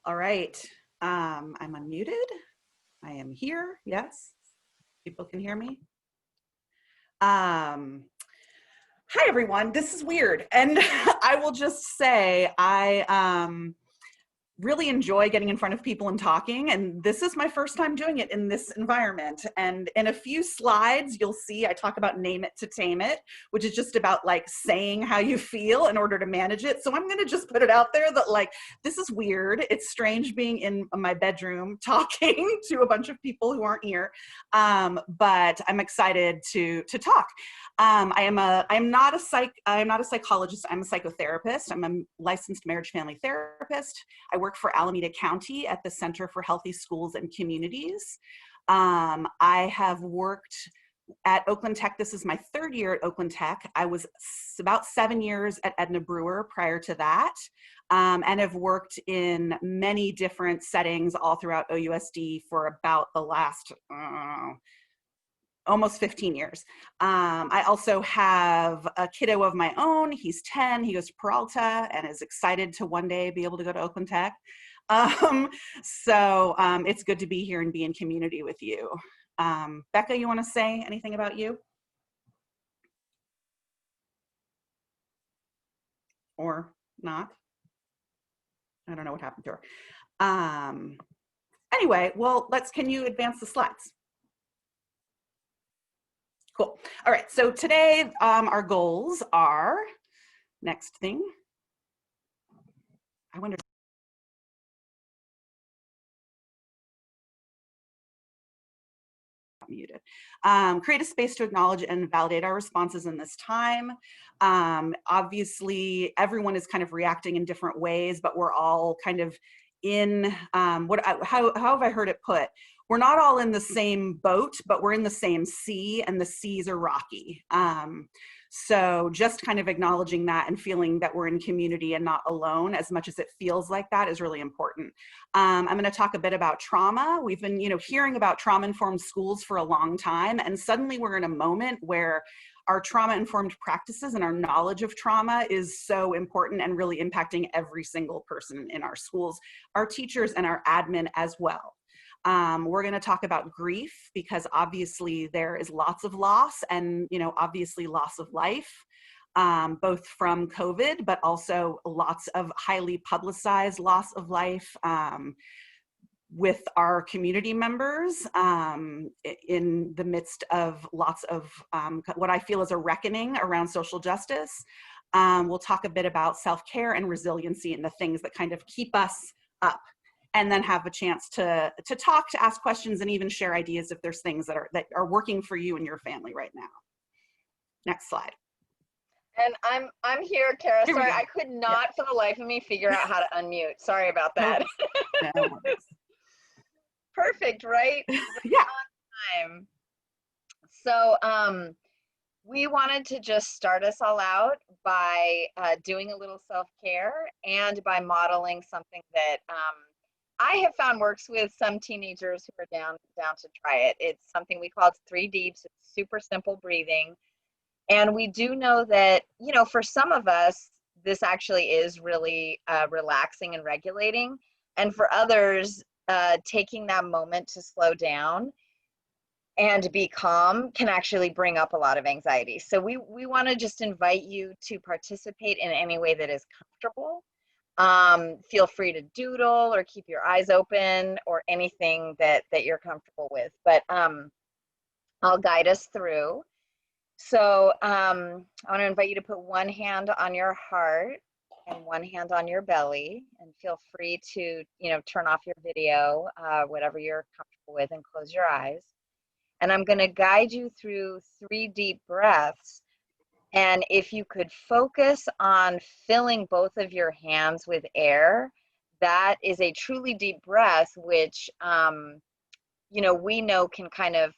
All right. I'm unmuted. I am here. Yes. People can hear me. Hi, everyone. This is weird. And I will just say I really enjoy getting in front of people and talking. And this is my first time doing it in this environment. And in a few slides, you'll see I talk about name it to tame it, which is just about like saying how you feel in order to manage it. So I'm going to just put it out there that like, this is weird. It's strange being in my bedroom talking to a bunch of people who aren't here. But I'm excited to talk. I'm not a psychologist. I'm a psychotherapist. I'm a licensed marriage family therapist. I work for Alameda County at the Center for Healthy Schools and Communities. I have worked at Oakland Tech. This is my third year at Oakland Tech. I was about 7 years at Edna Brewer prior to that, and have worked in many different settings all throughout OUSD for about the last almost 15 years. I also have a kiddo of my own. He's 10. He goes to Peralta and is excited to one day be able to go to Oakland Tech. So it's good to be here and be in community with you. Becca, you want to say anything about you? Or not? I don't know what happened to her. Anyway, well, can you advance the slides? Cool. All right, so today our goals are, next thing. I wonder. Muted. Create a space to acknowledge and validate our responses in this time. Obviously, everyone is kind of reacting in different ways, but we're all kind of in, how have I heard it put? We're not all in the same boat, but we're in the same sea, and the seas are rocky. So just kind of acknowledging that and feeling that we're in community and not alone, as much as it feels like that, is really important. I'm going to talk a bit about trauma. We've been, hearing about trauma-informed schools for a long time, and suddenly we're in a moment where our trauma-informed practices and our knowledge of trauma is so important and really impacting every single person in our schools, our teachers, and our admin as well. We're going to talk about grief, because obviously there is lots of loss and, obviously loss of life, both from COVID, but also lots of highly publicized loss of life with our community members in the midst of lots of what I feel is a reckoning around social justice. We'll talk a bit about self-care and resiliency and the things that kind of keep us up, and then have a chance to talk, to ask questions, and even share ideas if there's things that are working for you and your family right now. Next slide. And I'm here, Kara. Here we Sorry, go. I could not for the life of me figure out how to unmute. Sorry about that. No worries. Perfect, right? Yeah. Time. So we wanted to just start us all out by doing a little self-care and by modeling something that I have found works with some teenagers who are down to try it. It's something we call 3 deeps. It's super simple breathing. And we do know that, for some of us, this actually is really relaxing and regulating. And for others, taking that moment to slow down and be calm can actually bring up a lot of anxiety. So we want to just invite you to participate in any way that is comfortable. Feel free to doodle or keep your eyes open or anything that you're comfortable with. But I'll guide us through. So I want to invite you to put one hand on your heart and one hand on your belly, and feel free to, turn off your video, whatever you're comfortable with, and close your eyes. And I'm going to guide you through 3 deep breaths. And if you could focus on filling both of your hands with air, that is a truly deep breath, which, we know can kind of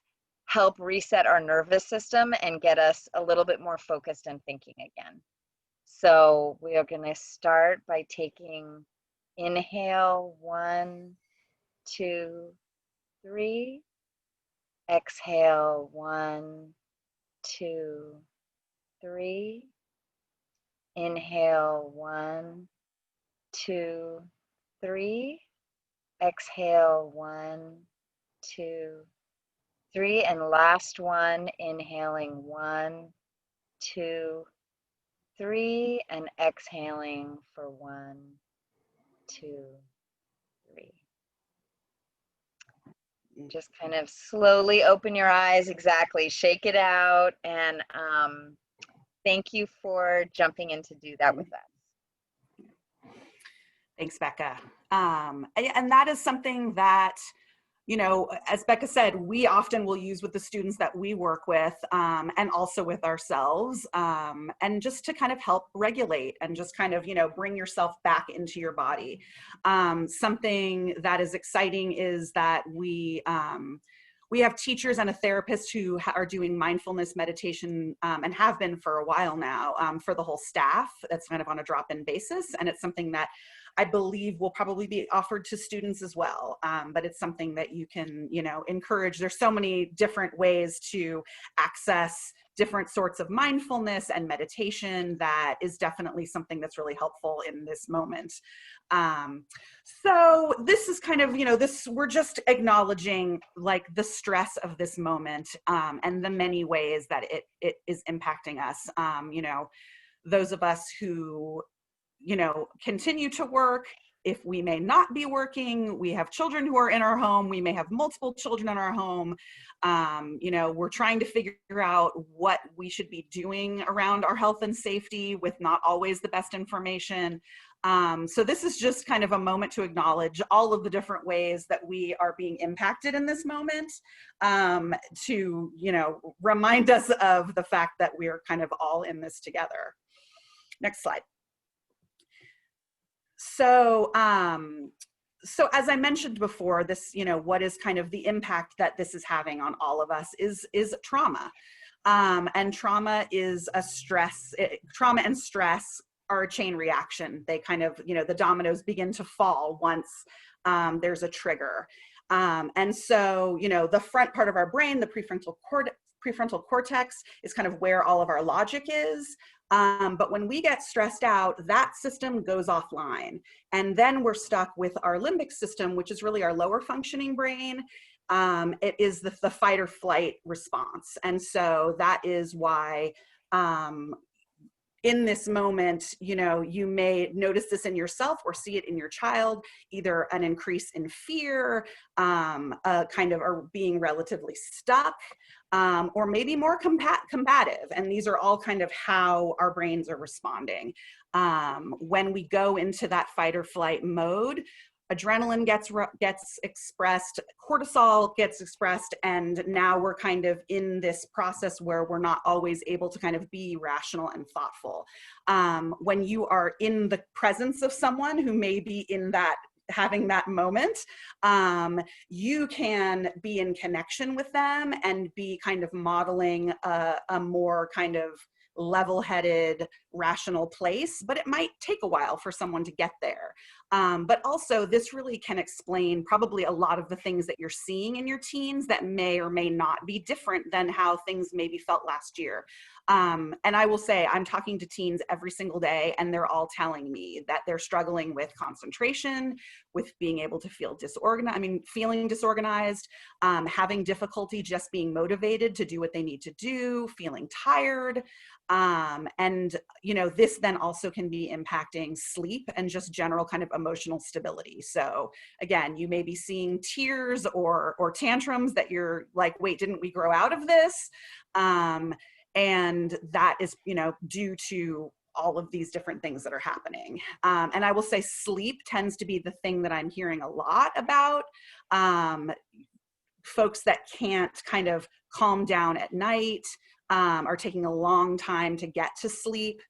help reset our nervous system and get us a little bit more focused and thinking again. So we are going to start by taking inhale, 1, 2, 3. Exhale, 1, 2, 3. Inhale, 1, 2, 3. exhale, 1, 2, 3, and last one, inhaling 1, 2, 3, and exhaling for 1, 2, 3. Just kind of slowly open your eyes, exactly, shake it out, and thank you for jumping in to do that with us. Thanks, Becca. And that is something that, you know, as Becca said, we often will use with the students that we work with, and also with ourselves, and just to kind of help regulate and just kind of, you know, bring yourself back into your body. Something that is exciting is that we have teachers and a therapist who are doing mindfulness meditation, and have been for a while now, for the whole staff. That's kind of on a drop-in basis, and it's something that I believe will probably be offered to students as well. But it's something that you can, you know, encourage. There's so many different ways to access different sorts of mindfulness and meditation that is definitely something that's really helpful in this moment. So this is kind of, you know, we're just acknowledging like the stress of this moment, and the many ways that it is impacting us. You know, those of us who, you know, continue to work, if we may not be working, we have children who are in our home, we may have multiple children in our home. You know, we're trying to figure out what we should be doing around our health and safety with not always the best information. So this is just kind of a moment to acknowledge all of the different ways that we are being impacted in this moment, to, you know, remind us of the fact that we are kind of all in this together. Next slide. So, so as I mentioned before, this, you know, what is kind of the impact that this is having on all of us is trauma. And trauma is a stress, trauma and stress are a chain reaction. They kind of, you know, the dominoes begin to fall once there's a trigger. And so, you know, the front part of our brain, the prefrontal cortex is kind of where all of our logic is. But when we get stressed out, that system goes offline. And then we're stuck with our limbic system, which is really our lower functioning brain. It is the fight or flight response. And so that is why, in this moment, you know, you may notice this in yourself or see it in your child, either an increase in fear, a kind of being relatively stuck, or maybe more combative. And these are all kind of how our brains are responding. When we go into that fight or flight mode, adrenaline gets expressed, cortisol gets expressed, and now we're kind of in this process where we're not always able to kind of be rational and thoughtful. When you are in the presence of someone who may be in that, having that moment, you can be in connection with them and be kind of modeling a more kind of level-headed, rational place, but it might take a while for someone to get there. But also this really can explain probably a lot of the things that you're seeing in your teens that may or may not be different than how things maybe felt last year. And I will say, I'm talking to teens every single day, and they're all telling me that they're struggling with concentration, with being able to feel feeling disorganized, having difficulty just being motivated to do what they need to do, feeling tired. And, you know, this then also can be impacting sleep and just general kind of emotional stability. So again, you may be seeing tears or tantrums that you're like, wait, didn't we grow out of this? And that is, you know, due to all of these different things that are happening. And I will say sleep tends to be the thing that I'm hearing a lot about. Folks that can't kind of calm down at night, are taking a long time to get to sleep.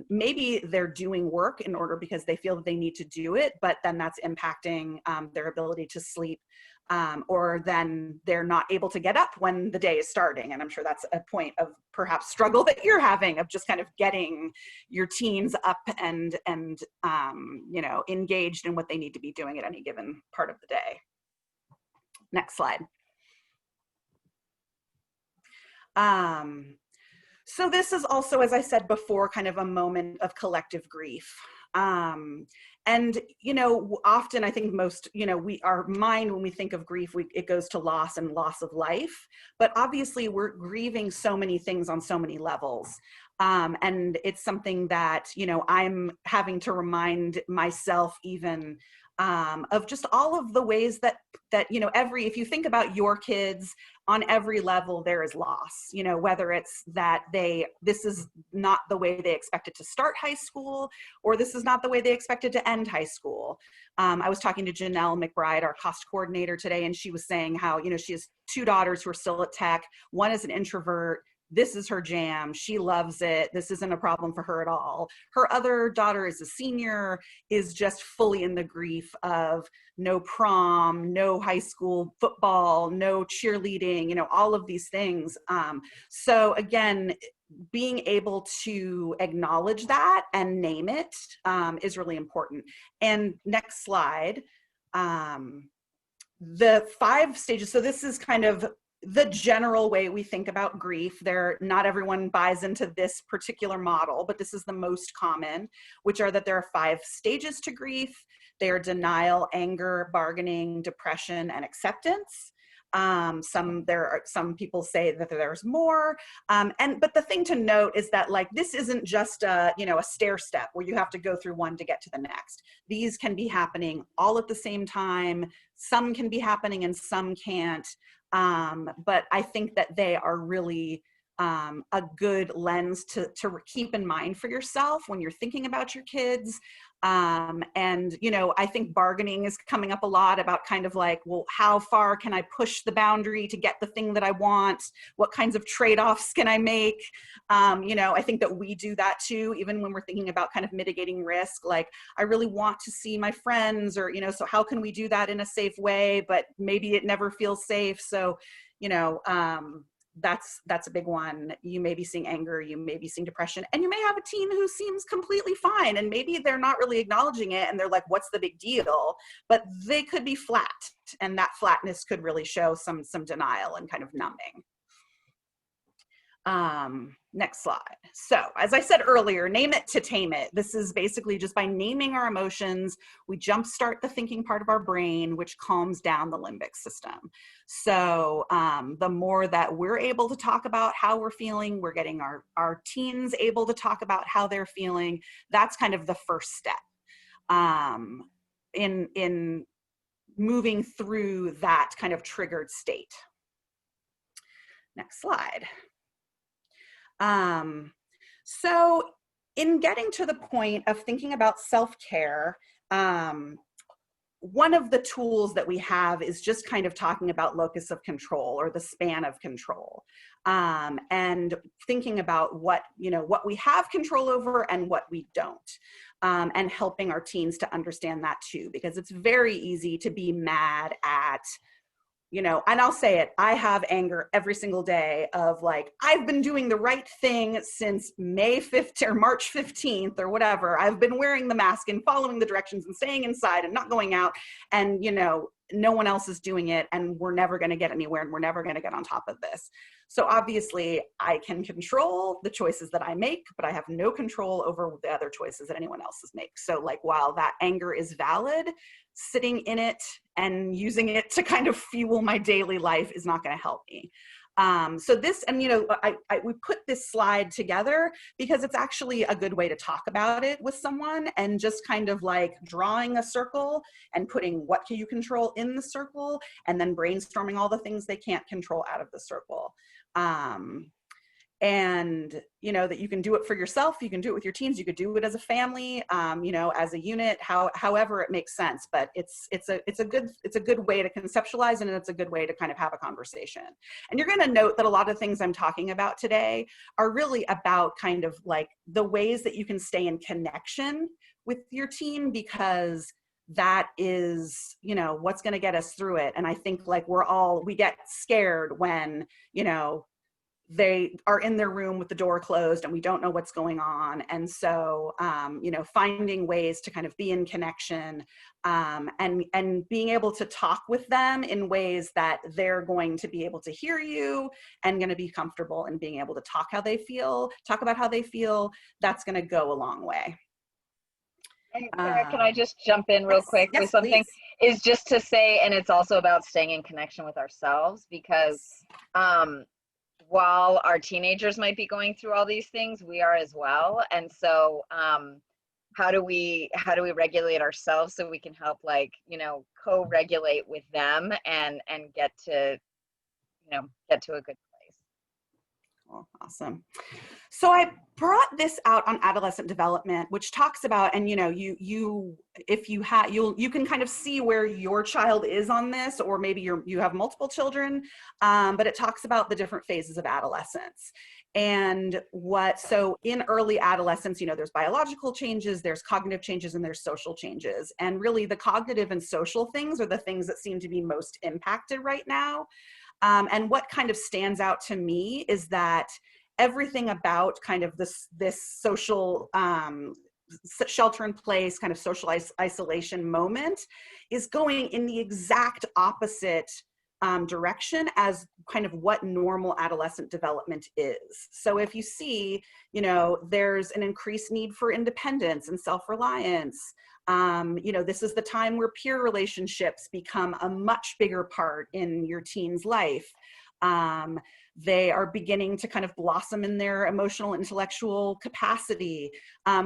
Maybe they're doing work in order because they feel that they need to do it, but then that's impacting their ability to sleep. Or then they're not able to get up when the day is starting. And I'm sure that's a point of perhaps struggle that you're having, of just kind of getting your teens up and you know, engaged in what they need to be doing at any given part of the day. Next slide. So this is also, as I said before, kind of a moment of collective grief. And, you know, often I think most, you know, our mind, when we think of grief, it goes to loss and loss of life, but obviously we're grieving so many things on so many levels. And it's something that, you know, I'm having to remind myself even of just all of the ways that, you know, if you think about your kids, on every level there is loss, you know, whether it's that this is not the way they expected to start high school, or this is not the way they expected to end high school. I was talking to Janelle McBride, our cost coordinator, today, and she was saying how, you know, she has 2 daughters who are still at Tech. One is an introvert. This is her jam. She loves it. This isn't a problem for her at all. Her other daughter is a senior, is just fully in the grief of no prom, no high school football, no cheerleading, you know, all of these things. So again, being able to acknowledge that and name it is really important. And next slide. The 5 stages. So this is kind of the general way we think about grief. Not everyone buys into this particular model, but this is the most common, which are that there are 5 stages to grief. They are denial, anger, bargaining, depression, and acceptance. Some people say that there's more, but the thing to note is that, like, this isn't just a stair step where you have to go through one to get to the next. These can be happening all at the same time. Some can be happening and some can't. But I think that they are really a good lens to keep in mind for yourself when you're thinking about your kids. And, you know, I think bargaining is coming up a lot about kind of like, well, how far can I push the boundary to get the thing that I want? What kinds of trade-offs can I make? You know, I think that we do that too, even when we're thinking about kind of mitigating risk. Like, I really want to see my friends, or, you know, so how can we do that in a safe way? But maybe it never feels safe. So, you know, that's a big one. You may be seeing anger, you may be seeing depression, and you may have a teen who seems completely fine, and maybe they're not really acknowledging it, and they're like, what's the big deal? But they could be flat, and that flatness could really show some denial and kind of numbing. Next slide. So, as I said earlier, name it to tame it. This is basically just by naming our emotions, we jumpstart the thinking part of our brain, which calms down the limbic system. So the more that we're able to talk about how we're feeling, we're getting our teens able to talk about how they're feeling. That's kind of the first step in moving through that kind of triggered state. Next slide. So in getting to the point of thinking about self-care, one of the tools that we have is just kind of talking about locus of control, or the span of control, and thinking about what we have control over and what we don't, and helping our teens to understand that too, because it's very easy to be mad at, you know, and I'll say it, I have anger every single day of like, I've been doing the right thing since May 5th or March 15th or whatever. I've been wearing the mask and following the directions and staying inside and not going out. And, you know, no one else is doing it, and we're never going to get anywhere, and we're never going to get on top of this. So obviously I can control the choices that I make, but I have no control over the other choices that anyone else makes. So like, while that anger is valid, sitting in it and using it to kind of fuel my daily life is not going to help me. So this, and you know, we put this slide together because it's actually a good way to talk about it with someone, and just kind of like drawing a circle and putting what can you control in the circle, and then brainstorming all the things they can't control out of the circle. And you know, that you can do it for yourself, you can do it with your teens, you could do it as a family, you know, as a unit, however it makes sense. But it's a good way to conceptualize, and it's a good way to kind of have a conversation. And you're going to note that a lot of things I'm talking about today are really about kind of like the ways that you can stay in connection with your teen, because that is, you know, what's going to get us through it. And I think like we get scared when, you know, they are in their room with the door closed and we don't know what's going on. And so, you know, finding ways to kind of be in connection, and being able to talk with them in ways that they're going to be able to hear you and going to be comfortable in being able to talk about how they feel, that's going to go a long way. And Kara, can I just jump in real Yes, quick with yes, something? please. Is just to say, and it's also about staying in connection with ourselves because Yes. um, while our teenagers might be going through all these things, we are as well. And so, how do we regulate ourselves so we can help, like, co-regulate with them and get to a good place. Oh, awesome. So I brought this out on adolescent development, which talks about, and if you have, you can kind of see where your child is on this, or maybe you have multiple children, but it talks about the different phases of adolescence. And so in early adolescence, there's biological changes, there's cognitive changes, and there's social changes. And really the cognitive and social things are the things that seem to be most impacted right now. And what kind of stands out to me is that everything about kind of this social shelter in place, kind of social isolation moment is going in the exact opposite direction as kind of what normal adolescent development is. So if you see, there's an increased need for independence and self-reliance. This is the time where peer relationships become a much bigger part in your teen's life. They are beginning to kind of blossom in their emotional, intellectual capacity.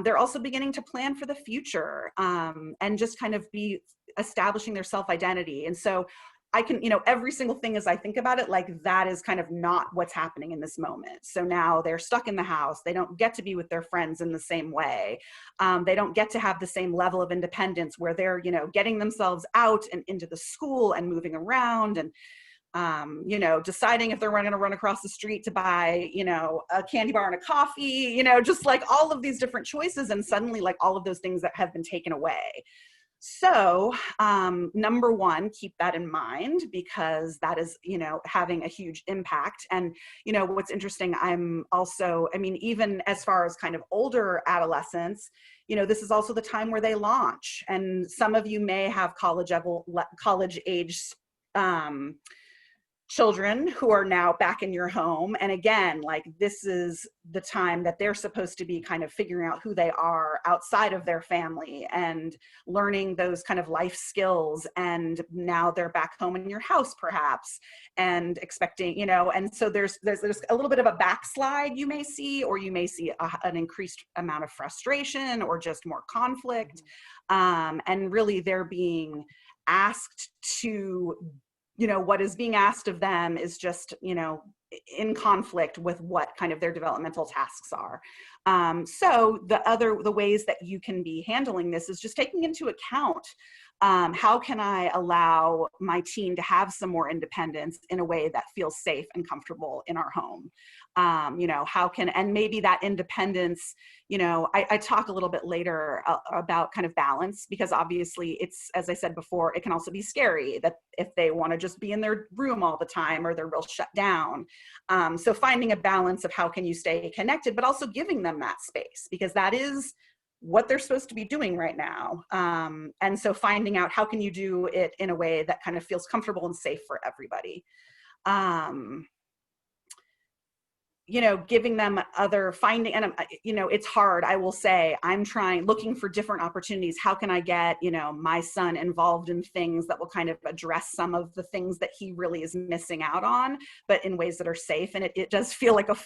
They're also beginning to plan for the future and just kind of be establishing their self-identity. And so I can, every single thing as I think about it, like that is kind of not what's happening in this moment. So now they're stuck in the house. They don't get to be with their friends in the same way. They don't get to have the same level of independence where they're, getting themselves out and into the school and moving around and, deciding if they're going to run across the street to buy, a candy bar and a coffee, just like all of these different choices. And suddenly like all of those things that have been taken away. So number one, keep that in mind because that is, having a huge impact. And, what's interesting, even as far as kind of older adolescents, this is also the time where they launch. And some of you may have college age children who are now back in your home. And again, like this is the time that they're supposed to be kind of figuring out who they are outside of their family and learning those kind of life skills. And now they're back home in your house perhaps and expecting, and so there's a little bit of a backslide you may see, or you may see an increased amount of frustration or just more conflict. And really they're being asked to, what is being asked of them is just, in conflict with what kind of their developmental tasks are. So the ways that you can be handling this is just taking into account how can I allow my teen to have some more independence in a way that feels safe and comfortable in our home? And maybe that independence, I talk a little bit later about kind of balance, because obviously it's, as I said before, it can also be scary that if they want to just be in their room all the time or they're real shut down. So finding a balance of how can you stay connected, but also giving them that space, because that is what they're supposed to be doing right now. And so finding out how can you do it in a way that kind of feels comfortable and safe for everybody. Giving them and it's hard. I will say I'm looking for different opportunities. How can I get, my son involved in things that will kind of address some of the things that he really is missing out on, but in ways that are safe. And it does feel like a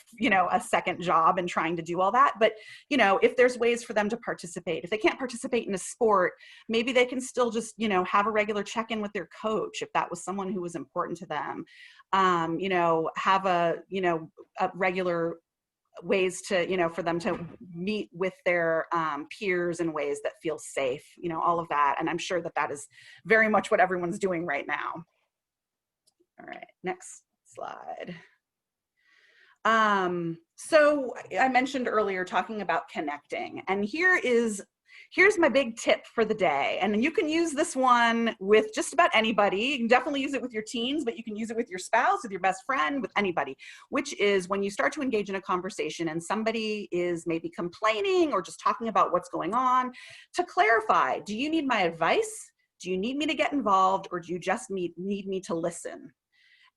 second job in trying to do all that. But, if there's ways for them to participate, if they can't participate in a sport, maybe they can still just, have a regular check-in with their coach if that was someone who was important to them. Have a regular ways to, for them to meet with their peers in ways that feel safe, all of that. And I'm sure that is very much what everyone's doing right now. All right, next slide. So I mentioned earlier talking about connecting, and here's my big tip for the day. And you can use this one with just about anybody. You can definitely use it with your teens, but you can use it with your spouse, with your best friend, with anybody, which is when you start to engage in a conversation and somebody is maybe complaining or just talking about what's going on, to clarify, do you need my advice? Do you need me to get involved? Or do you just need me to listen?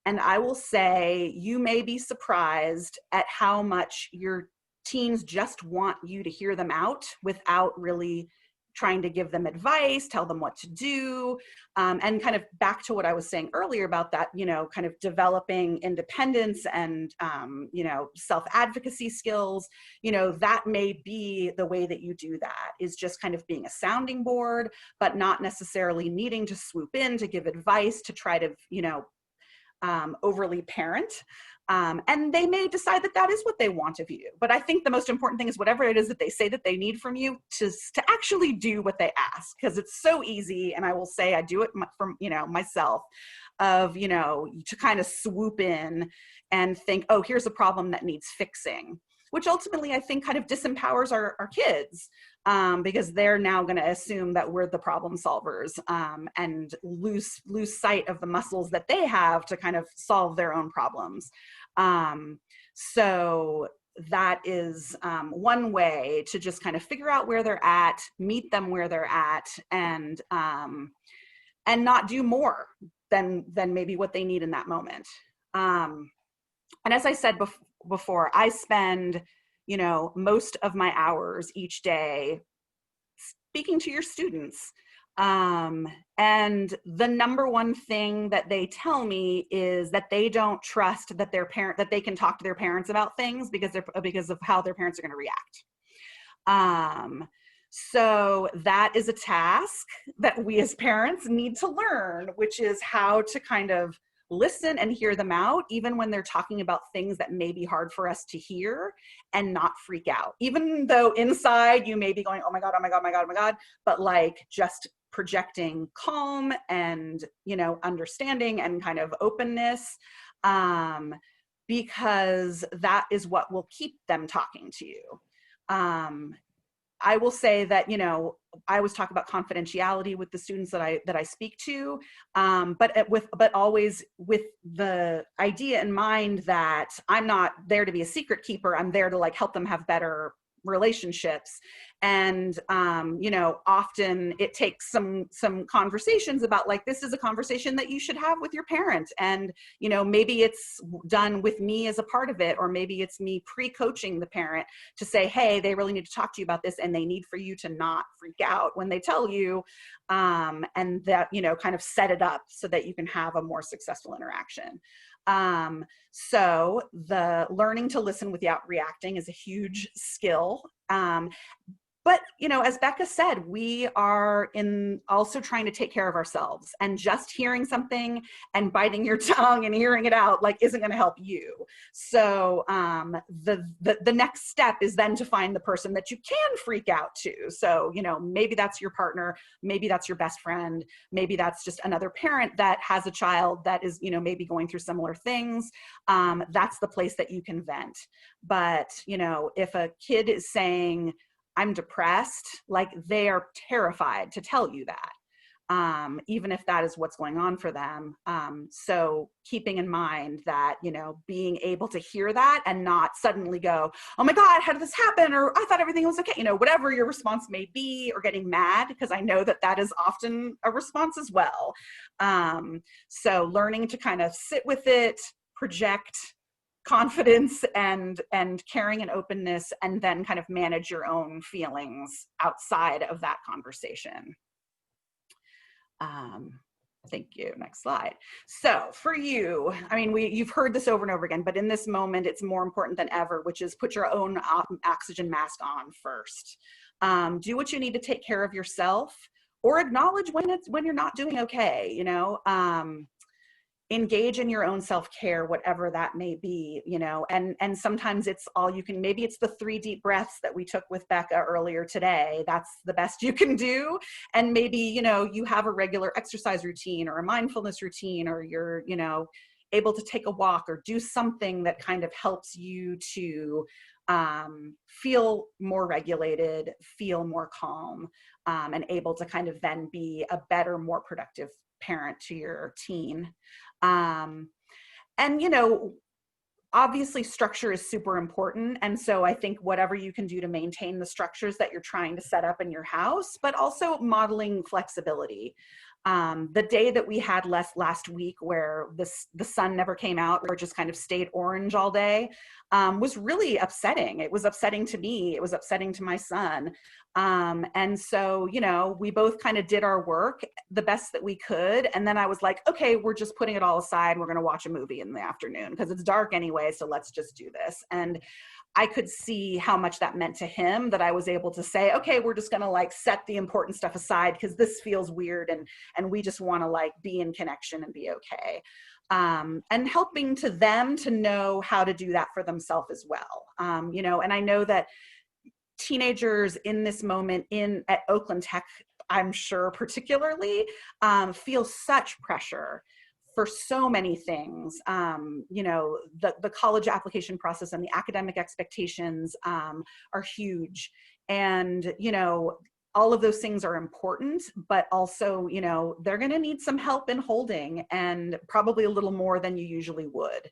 And I will say, you may be surprised at how much your teens just want you to hear them out without really trying to give them advice, tell them what to do, and kind of back to what I was saying earlier about that, kind of developing independence and, self-advocacy skills, that may be the way that you do that, is just kind of being a sounding board, but not necessarily needing to swoop in to give advice to try to, overly parent. And they may decide that that is what they want of you. But I think the most important thing is whatever it is that they say that they need from you, to actually do what they ask. Because it's so easy, and I will say I do it from, myself, of, to kind of swoop in and think, oh, here's a problem that needs fixing, which ultimately I think kind of disempowers our kids, because they're now going to assume that we're the problem solvers, and lose sight of the muscles that they have to kind of solve their own problems. So that is one way to just kind of figure out where they're at, meet them where they're at, and not do more than maybe what they need in that moment. And as I said before, I spend, most of my hours each day speaking to your students. And the number one thing that they tell me is that they don't trust that that they can talk to their parents about things because of how their parents are going to react. So that is a task that we as parents need to learn, which is how to kind of listen and hear them out, even when they're talking about things that may be hard for us to hear, and not freak out. Even though inside you may be going, oh my God, oh my God, oh my God, oh my God, but like just projecting calm and, understanding and kind of openness, because that is what will keep them talking to you. I will say that, I always talk about confidentiality with the students that I speak to, but always with the idea in mind that I'm not there to be a secret keeper. I'm there to like help them have better relationships. And, often it takes some conversations about like, this is a conversation that you should have with your parent. And, maybe it's done with me as a part of it, or maybe it's me pre-coaching the parent to say, hey, they really need to talk to you about this, and they need for you to not freak out when they tell you, and that, kind of set it up so that you can have a more successful interaction. So the learning to listen without reacting is a huge skill. But, as Becca said, we are also trying to take care of ourselves, and just hearing something and biting your tongue and hearing it out like isn't going to help you. So the next step is then to find the person that you can freak out to. So, maybe that's your partner, maybe that's your best friend, maybe that's just another parent that has a child that is, maybe going through similar things. That's the place that you can vent. But, if a kid is saying, I'm depressed, like they are terrified to tell you that, even if that is what's going on for them. So keeping in mind that, being able to hear that and not suddenly go, oh my God, how did this happen? Or I thought everything was okay. Whatever your response may be, or getting mad, because I know that that is often a response as well. So learning to kind of sit with it, project confidence and caring and openness, and then kind of manage your own feelings outside of that conversation. Thank you. Next slide. So for you, you've heard this over and over again, but in this moment, it's more important than ever, which is put your own oxygen mask on first. Do what you need to take care of yourself, or acknowledge when you're not doing okay, engage in your own self-care, whatever that may be, and sometimes it's all you can. Maybe it's the 3 deep breaths that we took with Becca earlier today. That's the best you can do. And maybe, you have a regular exercise routine or a mindfulness routine, or you're, able to take a walk or do something that kind of helps you to feel more regulated, feel more calm, and able to kind of then be a better, more productive parent to your teen. And, obviously structure is super important. And so I think whatever you can do to maintain the structures that you're trying to set up in your house, but also modeling flexibility. The day that we had last week where the sun never came out or just kind of stayed orange all day, was really upsetting. It was upsetting to me. It was upsetting to my son. And so, you know, we both kind of did our work the best that we could. And then I was like, okay, we're just putting it all aside. We're going to watch a movie in the afternoon because it's dark anyway. So let's just do this. And I could see how much that meant to him, that I was able to say, okay, we're just gonna like set the important stuff aside because this feels weird, and we just wanna like be in connection and be okay. And helping to them to know how to do that for themselves as well. You know, and I know that teenagers in this moment at Oakland Tech, I'm sure particularly, feel such pressure for so many things. You know, the college application process and the academic expectations are huge. And, you know, all of those things are important, but also, you know, they're going to need some help in holding, and probably a little more than you usually would.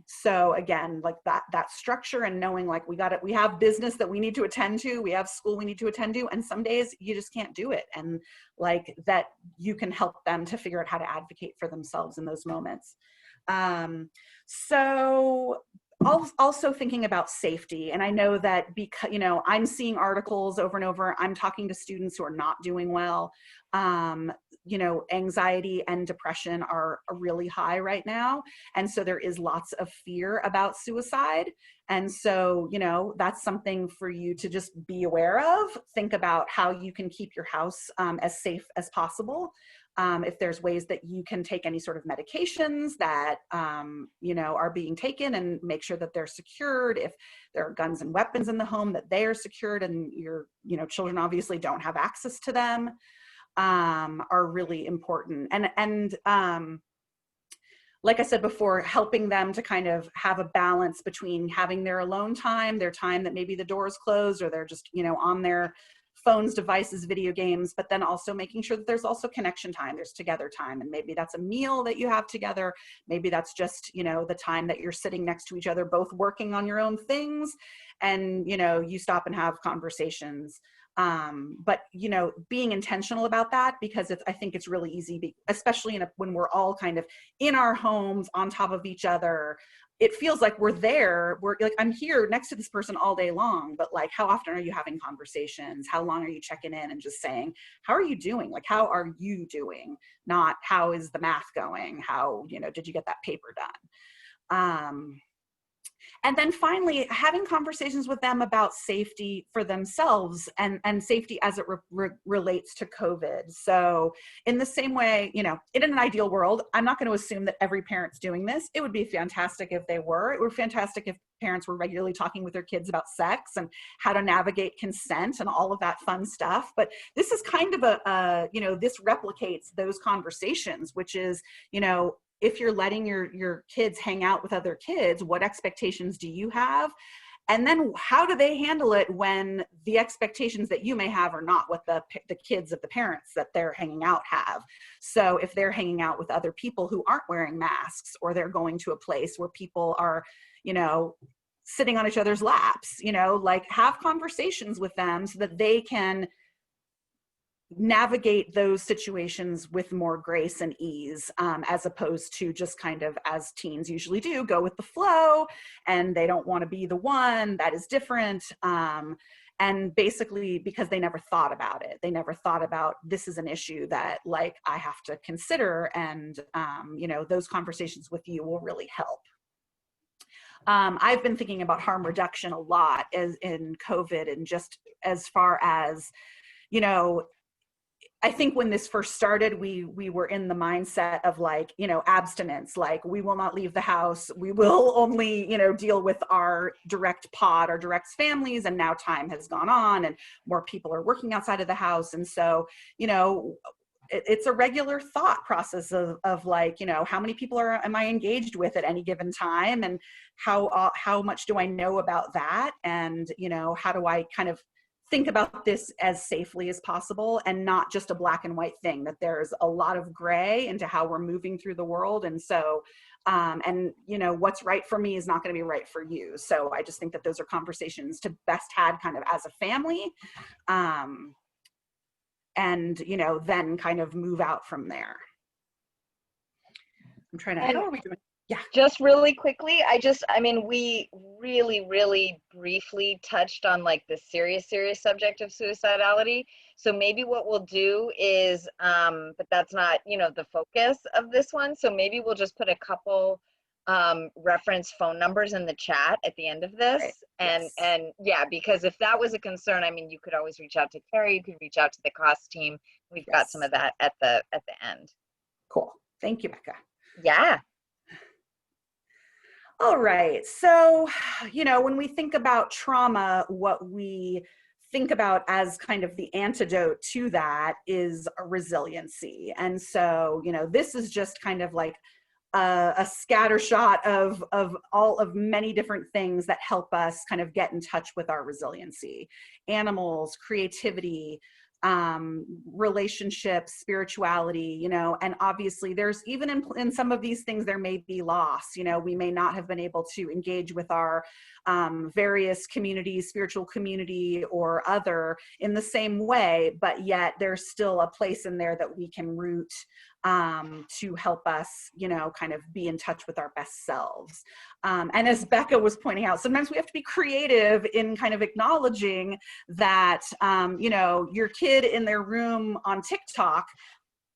So again, like that structure and knowing like we have business that we need to attend to, we have school we need to attend to, and some days you just can't do it. And like that you can help them to figure out how to advocate for themselves in those moments. So also thinking about safety. And I know that because, you know, I'm seeing articles over and over, I'm talking to students who are not doing well. You know, anxiety and depression are really high right now. And so there is lots of fear about suicide. And so, you know, that's something for you to just be aware of. Think about how you can keep your house as safe as possible. If there's ways that you can take any sort of medications that, you know, are being taken, and make sure that they're secured. If there are guns and weapons in the home, that they are secured and your, you know, children obviously don't have access to them, are really important. And like I said before, helping them to kind of have a balance between having their alone time, their time that maybe the door is closed or they're just, you know, on their phones, devices, video games, but then also making sure that there's also connection time, there's together time. And maybe that's a meal that you have together. Maybe that's just, you know, the time that you're sitting next to each other, both working on your own things, and, you know, you stop and have conversations. But, you know, being intentional about that, because I think it's really easy, especially when we're all kind of in our homes on top of each other. It feels like we're like, I'm here next to this person all day long, but like, how often are you having conversations? How long are you checking in and just saying, how are you doing? Like, how are you doing? Not how is the math going? How, you know, did you get that paper done? And then finally, having conversations with them about safety for themselves, and safety as it relates to COVID. So in the same way, you know, in an ideal world, I'm not going to assume that every parent's doing this. It would be fantastic if they were. It would be fantastic if parents were regularly talking with their kids about sex and how to navigate consent and all of that fun stuff. But this is kind of you know, this replicates those conversations, which is, you know, if you're letting your kids hang out with other kids, what expectations do you have? And then how do they handle it when the expectations that you may have are not what the kids of the parents that they're hanging out have? So if they're hanging out with other people who aren't wearing masks, or they're going to a place where people are, you know, sitting on each other's laps, you know, like have conversations with them so that they can navigate those situations with more grace and ease, as opposed to just kind of, as teens usually do, go with the flow, and they don't want to be the one that is different. And basically because they never thought about it. They never thought about, this is an issue that like I have to consider, and you know, those conversations with you will really help. I've been thinking about harm reduction a lot in COVID, and just as far as, you know, I think when this first started, we were in the mindset of like, you know, abstinence, like we will not leave the house. We will only, you know, deal with our direct pod, our direct families. And now time has gone on and more people are working outside of the house. And so, you know, it's a regular thought process of like, you know, how many people am I engaged with at any given time? And how much do I know about that? And, you know, how do I kind of think about this as safely as possible, and not just a black and white thing, that there's a lot of gray into how we're moving through the world. And so, and you know, what's right for me is not going to be right for you. So I just think that those are conversations to best had kind of as a family. and, you know, then kind of move out from there. I'm trying to, And how are we doing? Yeah. just really quickly, I mean, we really, really briefly touched on like the serious subject of suicidality. So maybe what we'll do is, but that's not, you know, the focus of this one. So maybe we'll just put a couple reference phone numbers in the chat at the end of this. Right. And Yes. yeah, because if that was a concern, I mean, you could always reach out to Carrie, you could reach out to the cost team. We've got some Yes. of that at the end. Cool. Thank you, Becca. Yeah. All right. So, you know, when we think about trauma, what we think about as kind of the antidote to that is a resiliency. And so, you know, this is just kind of like a scatter shot of all of many different things that help us kind of get in touch with our resiliency. Animals, creativity, relationships, spirituality, you know, and obviously there's even in some of these things, there may be loss, you know, we may not have been able to engage with our various communities, spiritual community or other in the same way, but yet there's still a place in there that we can root to help us, you know, kind of be in touch with our best selves. And as Becca was pointing out, sometimes we have to be creative in kind of acknowledging that, you know, your kid in their room on TikTok,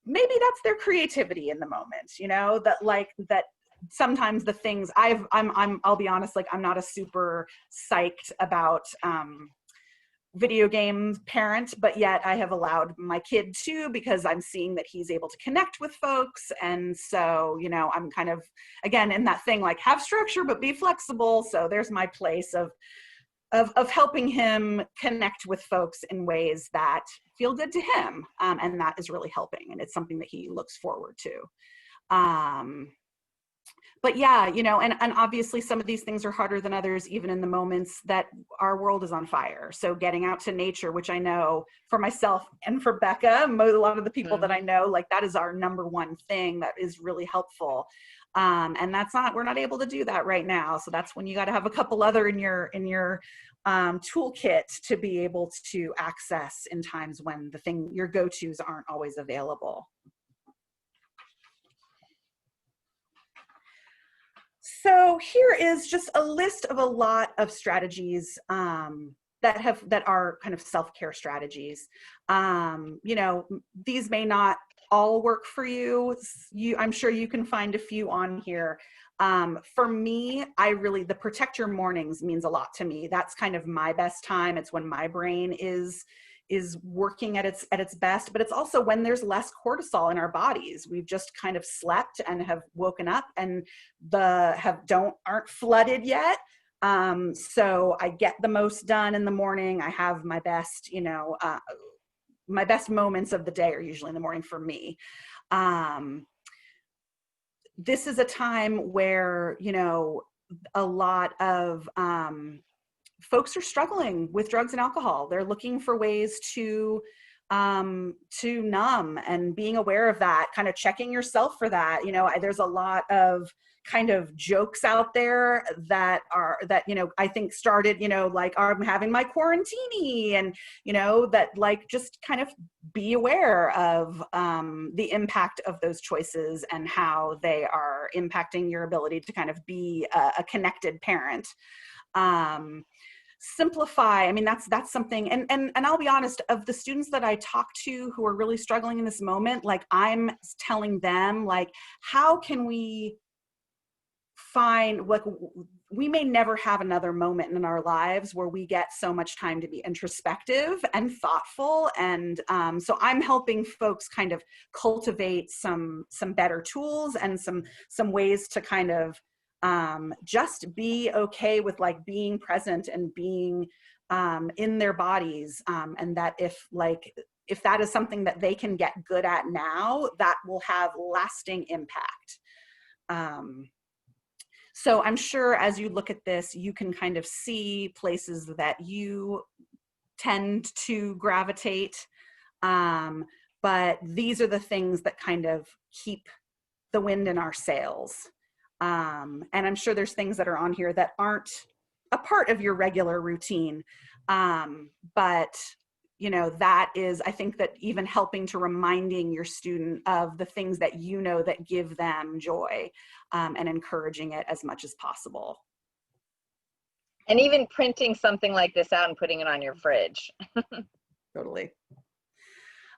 maybe that's their creativity in the moment, you know, that like that sometimes the things I'll be honest, like I'm not a super psyched about video game parent, but yet I have allowed my kid to, because I'm seeing that he's able to connect with folks. And so, you know, I'm kind of, again, in that thing, like have structure, but be flexible. So there's my place of helping him connect with folks in ways that feel good to him. And that is really helping. And it's something that he looks forward to. But yeah, you know, and obviously some of these things are harder than others, even in the moments that our world is on fire. So getting out to nature, which I know for myself and for Becca, a lot of the people that I know, like that is our number one thing that is really helpful. And we're not able to do that right now. So that's when you got to have a couple other in your toolkit to be able to access in times when your go-tos aren't always available. So here is just a list of a lot of strategies that are kind of self-care strategies. You know, these may not all work for you. I'm sure you can find a few on here. For me, the protect your mornings means a lot to me. That's kind of my best time. It's when my brain is working at its best, but it's also when there's less cortisol in our bodies. We've just kind of slept and have woken up and aren't flooded yet. So I get the most done in the morning. I have my best, you know, my best moments of the day are usually in the morning for me. This is a time where, you know, a lot of folks are struggling with drugs and alcohol. They're looking for ways to numb, and being aware of that, kind of checking yourself for that. You know, there's a lot of kind of jokes out there that you know, I think started, you know, like I'm having my quarantini, and you know, that like just kind of be aware of the impact of those choices and how they are impacting your ability to kind of be a connected parent. Simplify. I mean, that's something, and I'll be honest, of the students that I talk to who are really struggling in this moment, like I'm telling them, like, how can we find, like, we may never have another moment in our lives where we get so much time to be introspective and thoughtful. And so I'm helping folks kind of cultivate some better tools and some ways to kind of just be okay with like being present and being in their bodies, and that if that is something that they can get good at now, that will have lasting impact. So I'm sure as you look at this, you can kind of see places that you tend to gravitate, but these are the things that kind of keep the wind in our sails. And I'm sure there's things that are on here that aren't a part of your regular routine, but you know, that is, I think that even helping to reminding your student of the things that you know that give them joy, and encouraging it as much as possible. And even printing something like this out and putting it on your fridge. Totally.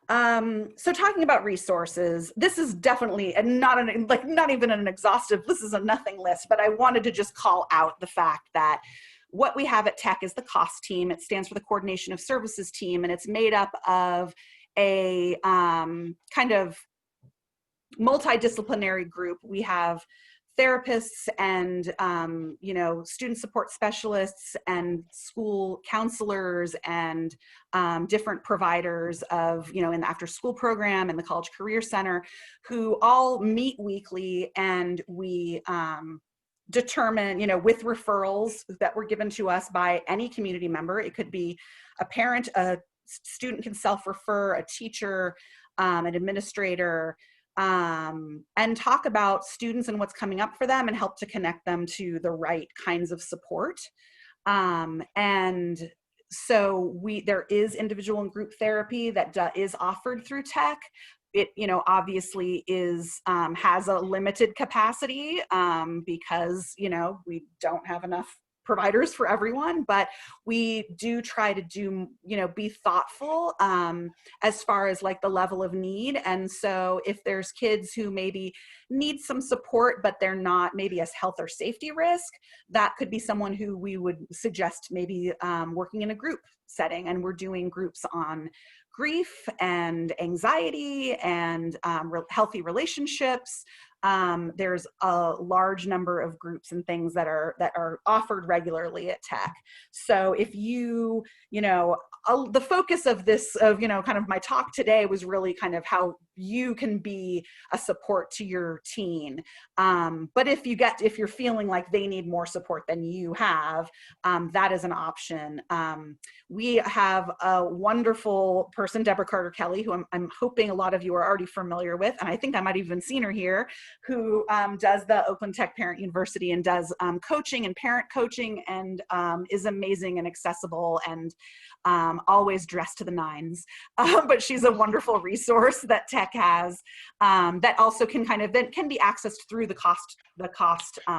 So talking about resources, this is definitely not even an exhaustive, this is a nothing list, but I wanted to just call out the fact that what we have at Tech is the COSS team. It stands for the Coordination of Services team, and it's made up of a kind of multidisciplinary group. We have therapists and you know, student support specialists and school counselors and different providers of, you know, in the after school program and the College Career Center, who all meet weekly, and we determine, you know, with referrals that were given to us by any community member. It could be a parent, a student can self-refer, a teacher, an administrator, and talk about students and what's coming up for them and help to connect them to the right kinds of support. And so there is individual and group therapy that is offered through Tech. It, you know, obviously is, has a limited capacity because, you know, we don't have enough providers for everyone, but we do try to do, you know, be thoughtful as far as like the level of need. And so if there's kids who maybe need some support, but they're not maybe as health or safety risk, that could be someone who we would suggest maybe working in a group setting. And we're doing groups on grief and anxiety and healthy relationships. There's a large number of groups and things that are offered regularly at Tech. So if you know, the focus of this, of, you know, kind of my talk today was really kind of how you can be a support to your teen. But if you're feeling like they need more support than you have, that is an option. We have a wonderful person, Deborah Carter Kelly, who I'm hoping a lot of you are already familiar with, and I think I might have even seen her here, who does the Oakland Tech Parent University and does coaching and parent coaching, and is amazing and accessible and always dressed to the nines. But she's a wonderful resource that Tech has that also can can be accessed through the cost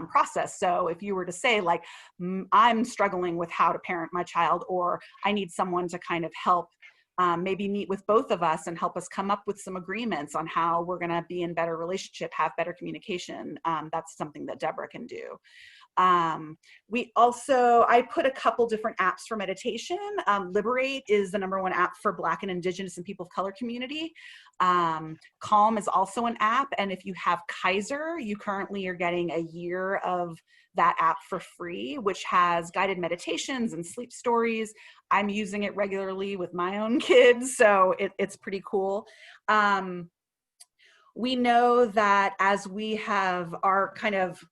process. So if you were to say like, I'm struggling with how to parent my child, or I need someone to kind of help maybe meet with both of us and help us come up with some agreements on how we're going to be in better relationship, have better communication. That's something that Deborah can do. I put a couple different apps for meditation. Liberate is the #1 app for Black and Indigenous and people of color community. Calm is also an app. And if you have Kaiser, you currently are getting a year of that app for free, which has guided meditations and sleep stories. I'm using it regularly with my own kids, so it's pretty cool. We know that as we are kind of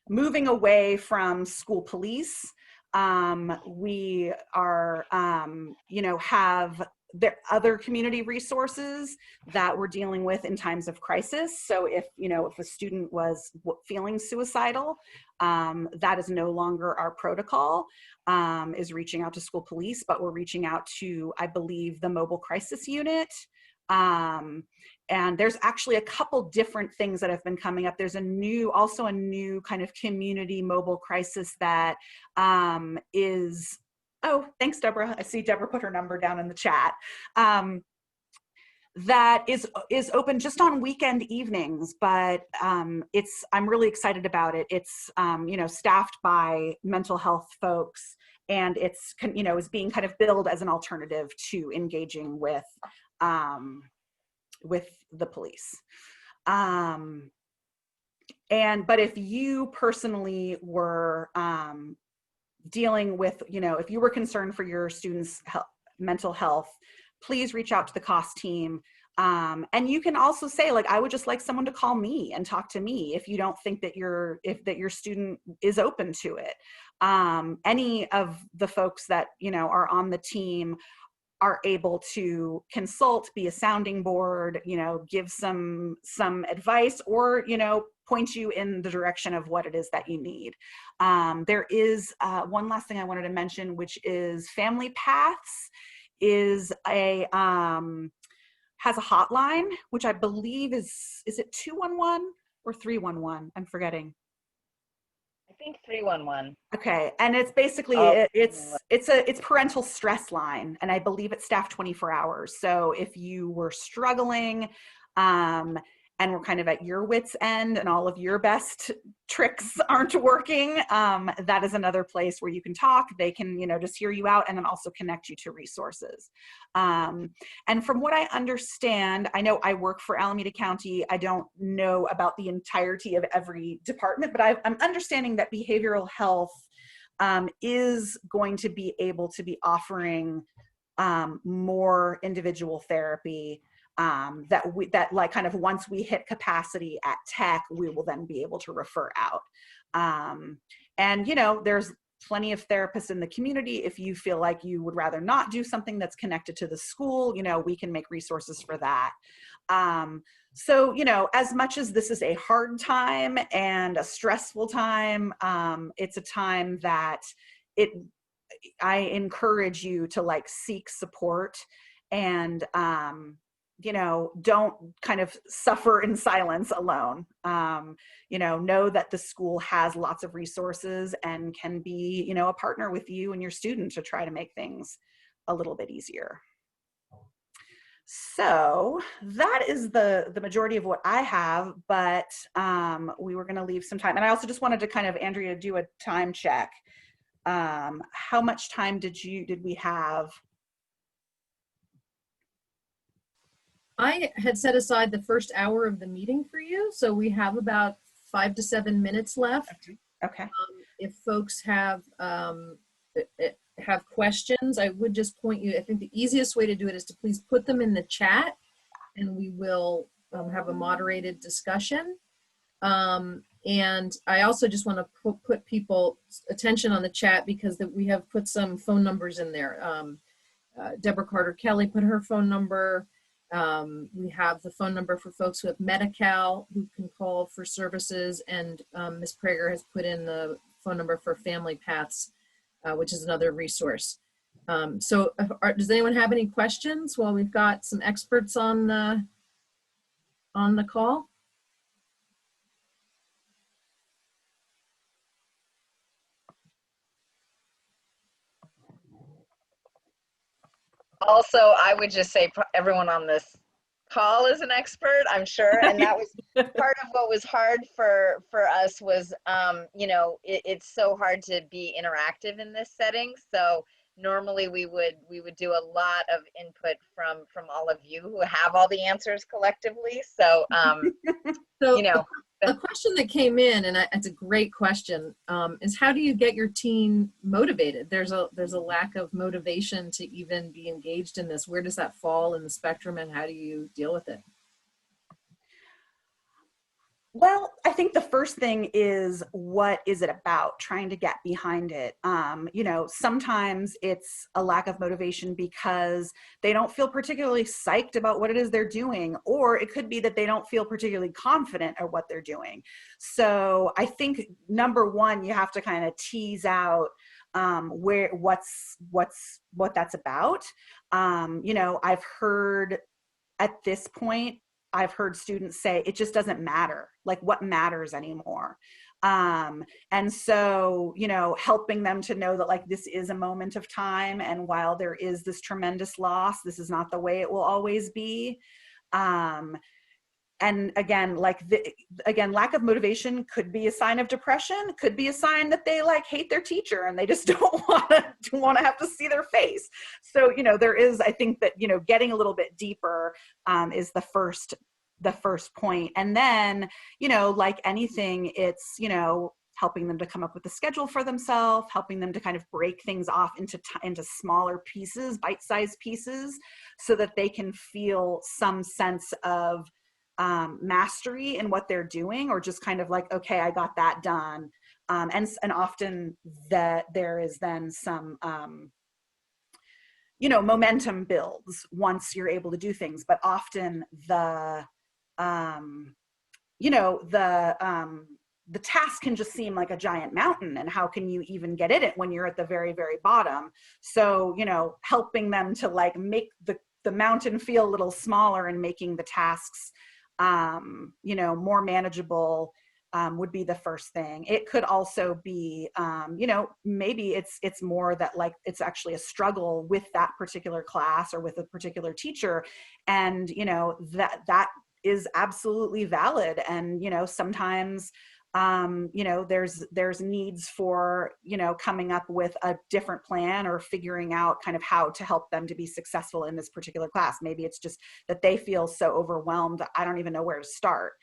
moving away from school police, we are, you know, have there other community resources that we're dealing with in times of crisis. So if, you know, if a student was feeling suicidal, that is no longer our protocol, is reaching out to school police, but we're reaching out to, I believe, the mobile crisis unit. And there's actually a couple different things that have been coming up. There's also a new kind of community mobile crisis that is, oh, thanks, Deborah. I see Deborah put her number down in the chat. That is open just on weekend evenings, but I'm really excited about it. It's you know, staffed by mental health folks, and it's, you know, is being kind of billed as an alternative to engaging with the police. But if you personally were dealing with, you know, if you were concerned for your students' mental health, please reach out to the COSS team. And you can also say, like, I would just like someone to call me and talk to me if you don't think that your student is open to it. Any of the folks that, you know, are on the team are able to consult, be a sounding board, you know, give some advice, or, you know, point you in the direction of what it is that you need. There is one last thing I wanted to mention, which is Family Paths is has a hotline, which I believe is it 211 or 311? I'm forgetting. I think 311. Okay, and it's basically Oh, it's parental stress line, and I believe it's staffed 24 hours. So if you were struggling, um, and we're kind of at your wits' end, and all of your best tricks aren't working, that is another place where you can talk. They can, just hear you out, and then also connect you to resources. And from what I understand, I know I work for Alameda County. I don't know about the entirety of every department, but I'm understanding that behavioral health is going to be able to be offering more individual therapy, that like kind of once we hit capacity at tech, we will then be able to refer out. And there's plenty of therapists in the community. If you feel like you would rather not do something that's connected to the school, we can make resources for that. So, as much as this is a hard time and a stressful time, it's a time that I encourage you to like seek support, and, don't kind of suffer in silence alone. Know that the school has lots of resources and can be, a partner with you and your student to try to make things a little bit easier. So that is the majority of what I have, but we were going to leave some time. And I also just wanted to kind of, Andrea, do a time check. How much time did we have? I had set aside the first hour of the meeting for you, so we have about 5 to 7 minutes left. Okay. If folks have questions, I would just point you, I think the easiest way to do it is to please put them in the chat, and we will have a moderated discussion. And I also just want to put people's attention on the chat, because we have put some phone numbers in there. Deborah Carter Kelly put her phone number. We have the phone number for folks who have Medi-Cal who can call for services, and Ms. Prager has put in the phone number for Family Paths, which is another resource. So does anyone have any questions while we've got some experts on the call? Also, I would just say everyone on this call is an expert, I'm sure. And that was part of what was hard for us was, it's so hard to be interactive in this setting. So normally we would do a lot of input from all of you who have all the answers collectively. So, A question that came in, and it's a great question, is how do you get your teen motivated? There's a lack of motivation to even be engaged in this. Where does that fall in the spectrum, and how do you deal with it? Well, I think the first thing is, what is it about? Trying to get behind it. Sometimes it's a lack of motivation because they don't feel particularly psyched about what it is they're doing, or it could be that they don't feel particularly confident at what they're doing. So I think number one, you have to kind of tease out what that's about. I've heard at this point, I've heard students say it just doesn't matter, like what matters anymore. And so, helping them to know that like this is a moment of time, and while there is this tremendous loss, this is not the way it will always be. And again, lack of motivation could be a sign of depression, could be a sign that they like hate their teacher and they just don't want to have to see their face. So, there is, I think that, getting a little bit deeper is the first point. And then, like anything, it's, helping them to come up with a schedule for themselves, helping them to kind of break things off into smaller pieces, bite-sized pieces, so that they can feel some sense of mastery in what they're doing, or just kind of like, okay, I got that done. And often that there is then some, momentum builds once you're able to do things, but often the task can just seem like a giant mountain, and how can you even get in it when you're at the very, very bottom? So, you know, helping them to like make the mountain feel a little smaller and making the tasks, you know, more manageable, would be the first thing. It could also be, you know, maybe it's more that like it's actually a struggle with that particular class or with a particular teacher, and you know that is absolutely valid. And you know, sometimes you know, there's needs for, you know, coming up with a different plan or figuring out kind of how to help them to be successful in this particular class. Maybe it's just that they feel so overwhelmed that I don't even know where to start.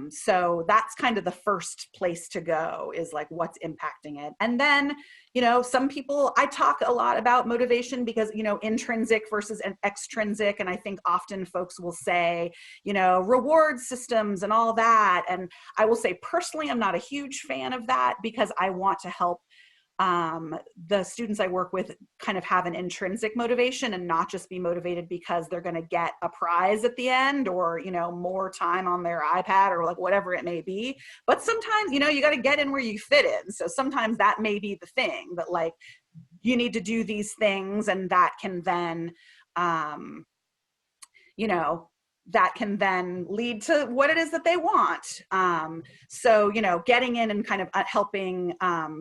So that's kind of the first place to go, is like what's impacting it. And then, you know, some people, I talk a lot about motivation because, you know, intrinsic versus an extrinsic. And I think often folks will say, you know, reward systems and all that. And I will say personally, I'm not a huge fan of that, because I want to help the students I work with kind of have an intrinsic motivation and not just be motivated because they're going to get a prize at the end, or, you know, more time on their iPad, or like whatever it may be. But sometimes, you know, you got to get in where you fit in. So sometimes that may be the thing, that like you need to do these things, and that can then, you know, that can then lead to what it is that they want. So, you know, getting in and kind of helping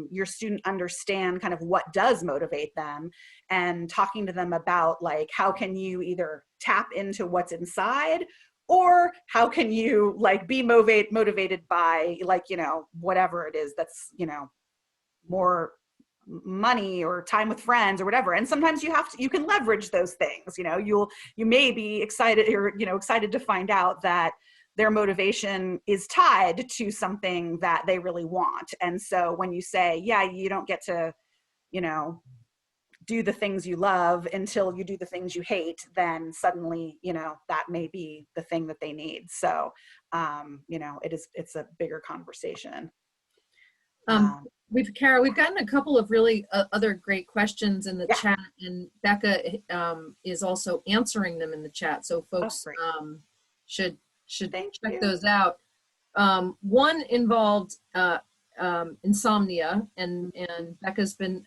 your student understand kind of what does motivate them, and talking to them about like, how can you either tap into what's inside, or how can you like be motivated by like, you know, whatever it is that's, you know, more money or time with friends or whatever. And sometimes you can leverage those things. You know, you may be excited, or, you know, excited to find out that their motivation is tied to something that they really want. And so when you say, yeah, you don't get to, you know, do the things you love until you do the things you hate, then suddenly, you know, that may be the thing that they need. So, you know, it's a bigger conversation. We've gotten a couple of really other great questions in the Yeah. chat, and Becca is also answering them in the chat. So folks great. should Thank check you. those out. One involved insomnia, and Becca's been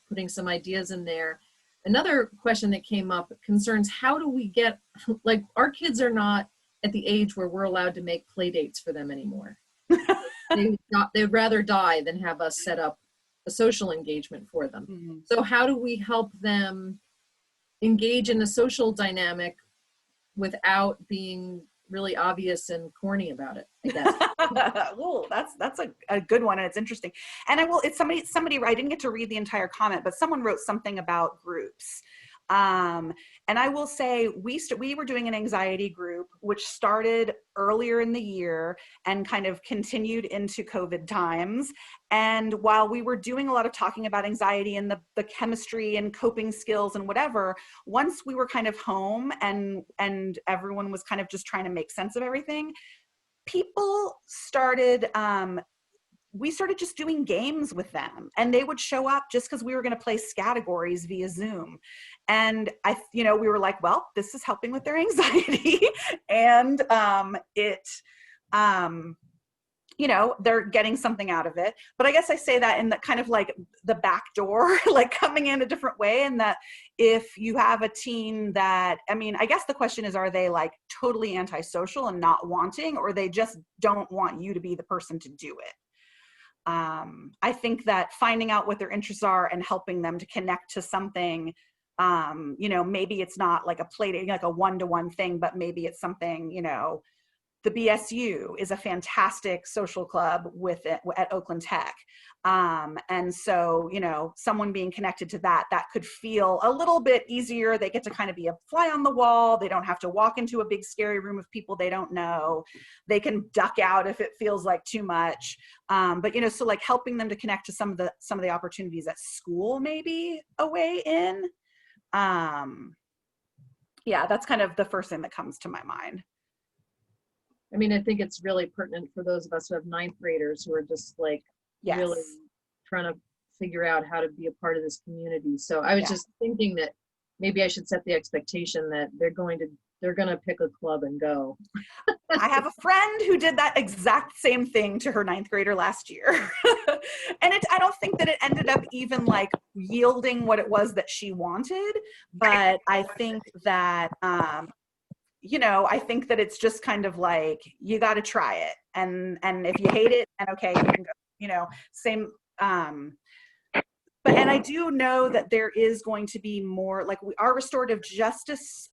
putting some ideas in there. Another question that came up concerns, how do we get, like, our kids are not at the age where we're allowed to make play dates for them anymore. They'd rather die than have us set up a social engagement for them. Mm-hmm. So how do we help them engage in a social dynamic without being really obvious and corny about it, I guess? Oh, that's a good one, and it's interesting. And it's somebody, I didn't get to read the entire comment, but someone wrote something about groups. And I will say we were doing an anxiety group, which started earlier in the year and kind of continued into COVID times. And while we were doing a lot of talking about anxiety and the chemistry and coping skills and whatever, once we were kind of home and everyone was kind of just trying to make sense of everything, people started, we started just doing games with them, and they would show up just because we were going to play categories via Zoom. And you know, we were like, well, this is helping with their anxiety. And you know, they're getting something out of it. But I guess I say that in the kind of like the back door, like coming in a different way. And that if you have a teen that, I mean, I guess the question is, are they like totally antisocial and not wanting, or they just don't want you to be the person to do it? I think that finding out what their interests are and helping them to connect to something, you know, maybe it's not like a play date, like a one-to-one thing, but maybe it's something, you know, the BSU is a fantastic social club with it at Oakland Tech. And so, you know, someone being connected to that could feel a little bit easier. They get to kind of be a fly on the wall. They don't have to walk into a big scary room of people they don't know. They can duck out if it feels like too much. But, you know, so like helping them to connect to some of the opportunities at school, maybe a way in. Yeah, that's kind of the first thing that comes to my mind. I mean, I think it's really pertinent for those of us who have ninth graders who are just like really trying to figure out how to be a part of this community. So I was just thinking that maybe I should set the expectation that they're going to pick a club and go. I have a friend who did that exact same thing to her ninth grader last year. And I don't think that it ended up even like yielding what it was that she wanted, but I think that, I think that it's just kind of like, you got to try it. And if you hate it, and okay, you can go, same, and I do know that there is going to be more, like our restorative justice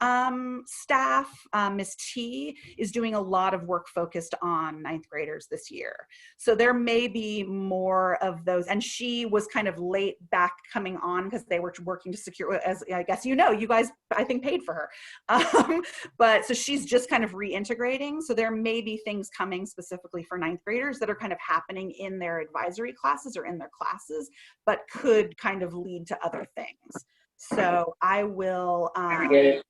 staff, Ms. T, is doing a lot of work focused on ninth graders this year. So there may be more of those. And she was kind of late back coming on because they were working to secure, as I guess you guys, I think, paid for her. But so she's just kind of reintegrating. So there may be things coming specifically for ninth graders that are kind of happening in their advisory classes or in their classes, but could kind of lead to other things. So I will I'll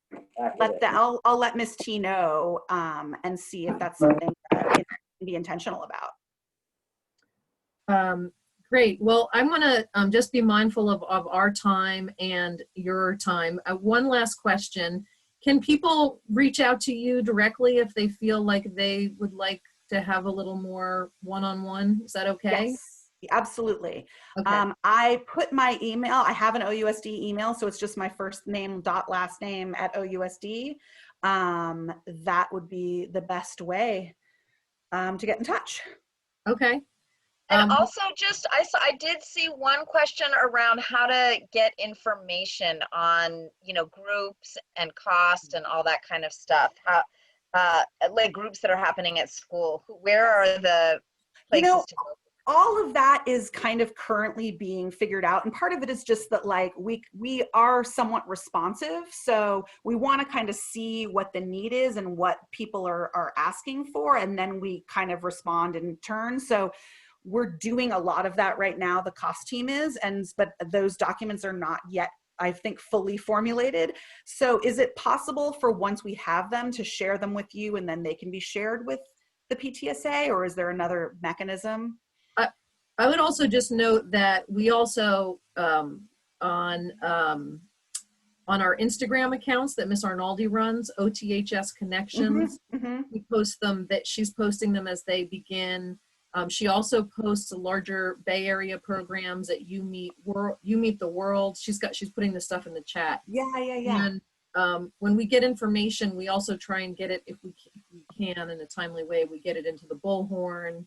let Miss T know and see if that's something that we can be intentional about. Great. Well, I'm going to just be mindful of our time and your time. One last question. Can people reach out to you directly if they feel like they would like to have a little more one-on-one? Is that okay? Yes. Absolutely. Okay. I put my email, I have an OUSD email, so it's just my first name dot last name at OUSD. That would be the best way to get in touch. Okay. And also I did see one question around how to get information on, groups and cost and all that kind of stuff. How, like groups that are happening at school, where are the places to go? All of that is kind of currently being figured out. And part of it is just that, like, we are somewhat responsive. So we want to kind of see what the need is and what people are asking for. And then we kind of respond in turn. So we're doing a lot of that right now. The cost team is, but those documents are not yet, I think, fully formulated. So is it possible for once we have them to share them with you and then they can be shared with the PTSA, or is there another mechanism? I would also just note that we also on our Instagram accounts that Miss Arnaldi runs, OTHS Connections, we post them, that she's posting them as they begin. She also posts a larger Bay Area programs at You Meet the World. She's putting the stuff in the chat. Yeah. And when we get information, we also try and get it, if we can in a timely way, we get it into the Bullhorn.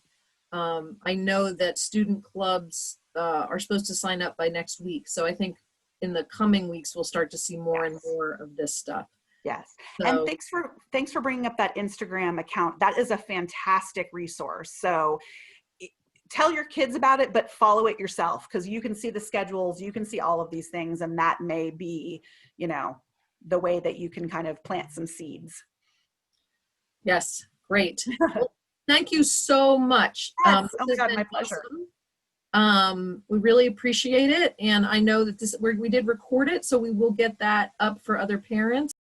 I know that student clubs are supposed to sign up by next week. So I think in the coming weeks, we'll start to see more and more of this stuff. Yes. So, and thanks for bringing up that Instagram account. That is a fantastic resource. So tell your kids about it, but follow it yourself, because you can see the schedules, you can see all of these things, and that may be, the way that you can kind of plant some seeds. Yes, great. Well, thank you so much. Yes. Oh my God, my pleasure. Awesome. We really appreciate it. And I know that we did record it, so we will get that up for other parents.